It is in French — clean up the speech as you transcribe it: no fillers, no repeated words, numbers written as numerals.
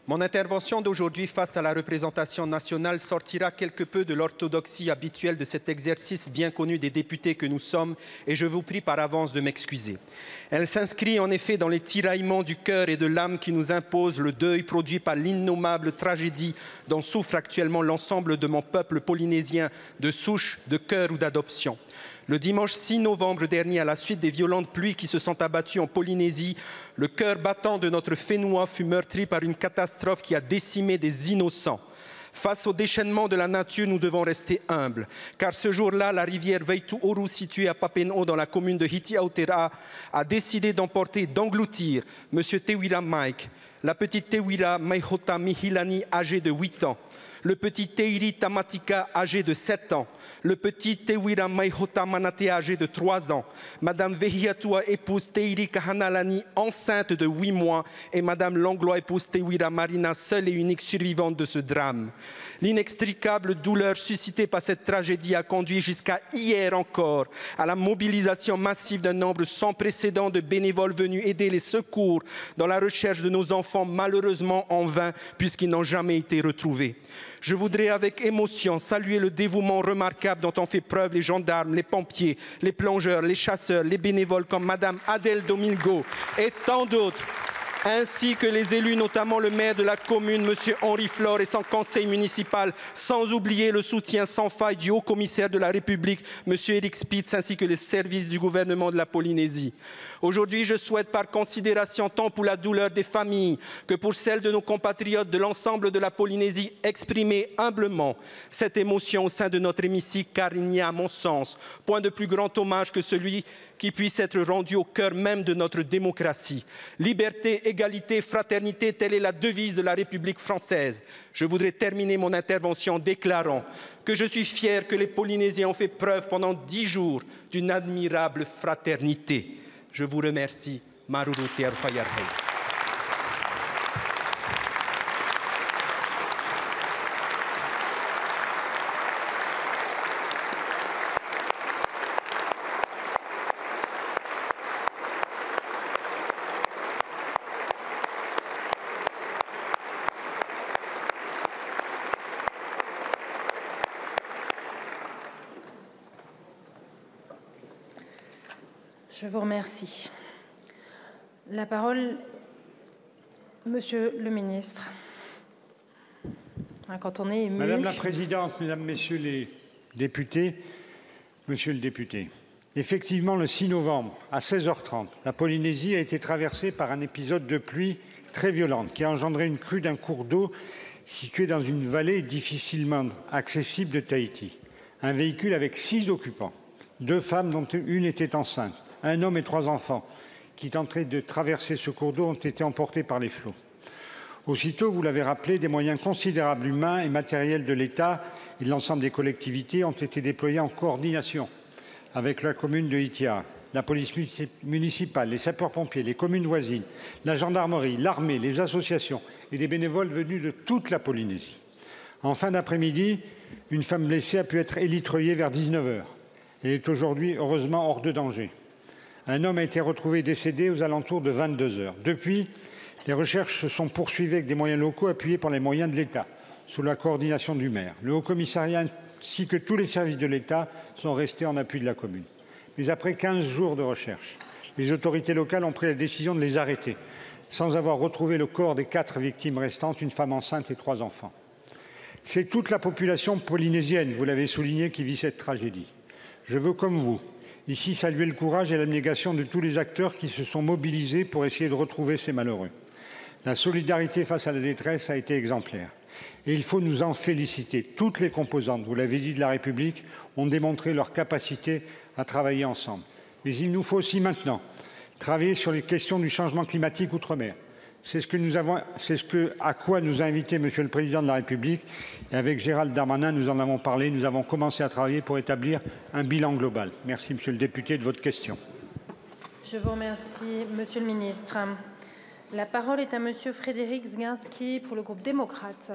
Mon intervention d'aujourd'hui face à la représentation nationale sortira quelque peu de l'orthodoxie habituelle de cet exercice bien connu des députés que nous sommes et je vous prie par avance de m'excuser. Elle s'inscrit en effet dans les tiraillements du cœur et de l'âme qui nous imposent le deuil produit par l'innommable tragédie dont souffre actuellement l'ensemble de mon peuple polynésien de souche, de cœur ou d'adoption. Le dimanche 6 novembre dernier, à la suite des violentes pluies qui se sont abattues en Polynésie, le cœur battant de notre Fénois fut meurtri par une catastrophe qui a décimé des innocents. Face au déchaînement de la nature, nous devons rester humbles, car ce jour-là, la rivière Vaitu-Oru, située à Papen'o, dans la commune de Hiti-Aotearoa, a décidé d'engloutir M. Tewira Mike, la petite Tewira Maihota Mihilani, âgée de 8 ans, le petit Teiri Tamatika, âgé de 7 ans, le petit Tewira Maihota Manate, âgé de 3 ans, Madame Vehiatua, épouse Teiri Kahanalani, enceinte de 8 mois, et Madame Langlois, épouse Tewira Marina, seule et unique survivante de ce drame. L'inextricable douleur suscitée par cette tragédie a conduit jusqu'à hier encore à la mobilisation massive d'un nombre sans précédent de bénévoles venus aider les secours dans la recherche de nos enfants, malheureusement en vain, puisqu'ils n'ont jamais été retrouvés. Je voudrais avec émotion saluer le dévouement remarquable dont ont fait preuve les gendarmes, les pompiers, les plongeurs, les chasseurs, les bénévoles comme Madame Adèle Domingo et tant d'autres, ainsi que les élus, notamment le maire de la commune, M. Henri Flore et son conseil municipal, sans oublier le soutien sans faille du haut-commissaire de la République, M. Eric Spitz, ainsi que les services du gouvernement de la Polynésie. Aujourd'hui, je souhaite, par considération tant pour la douleur des familles que pour celle de nos compatriotes de l'ensemble de la Polynésie, exprimer humblement cette émotion au sein de notre hémicycle, car il n'y a, à mon sens, point de plus grand hommage que celui qui puisse être rendu au cœur même de notre démocratie. Liberté, égalité, fraternité, telle est la devise de la République française. Je voudrais terminer mon intervention en déclarant que je suis fier que les Polynésiens ont fait preuve pendant 10 jours d'une admirable fraternité. Je vous remercie. Maruru te Arupayarhei. Je vous remercie. La parole, Monsieur le ministre. Quand on est ému... Madame la Présidente, Mesdames, Messieurs les députés, Monsieur le député, effectivement, le 6 novembre, à 16h30, la Polynésie a été traversée par un épisode de pluie très violente qui a engendré une crue d'un cours d'eau situé dans une vallée difficilement accessible de Tahiti. Un véhicule avec 6 occupants, 2 femmes dont une était enceinte, un homme et 3 enfants qui tentaient de traverser ce cours d'eau ont été emportés par les flots. Aussitôt, vous l'avez rappelé, des moyens considérables humains et matériels de l'État et de l'ensemble des collectivités ont été déployés en coordination avec la commune de Hiti'a, la police municipale, les sapeurs-pompiers, les communes voisines, la gendarmerie, l'armée, les associations et des bénévoles venus de toute la Polynésie. En fin d'après-midi, une femme blessée a pu être élitreillée vers 19h. Elle est aujourd'hui heureusement hors de danger. Un homme a été retrouvé décédé aux alentours de 22h. Depuis, les recherches se sont poursuivies avec des moyens locaux appuyés par les moyens de l'État, sous la coordination du maire. Le Haut-Commissariat ainsi que tous les services de l'État sont restés en appui de la commune. Mais après 15 jours de recherche, les autorités locales ont pris la décision de les arrêter, sans avoir retrouvé le corps des 4 victimes restantes, une femme enceinte et 3 enfants. C'est toute la population polynésienne, vous l'avez souligné, qui vit cette tragédie. Je veux, comme vous, ici saluer le courage et l'abnégation de tous les acteurs qui se sont mobilisés pour essayer de retrouver ces malheureux. La solidarité face à la détresse a été exemplaire. Et il faut nous en féliciter. Toutes les composantes, vous l'avez dit, de la République ont démontré leur capacité à travailler ensemble. Mais il nous faut aussi maintenant travailler sur les questions du changement climatique outre-mer. C'est à quoi nous a invités Monsieur le Président de la République. Et avec Gérald Darmanin, nous en avons parlé. Nous avons commencé à travailler pour établir un bilan global. Merci, Monsieur le député, de votre question. Je vous remercie, Monsieur le ministre. La parole est à Monsieur Frédéric Zginski pour le groupe démocrate.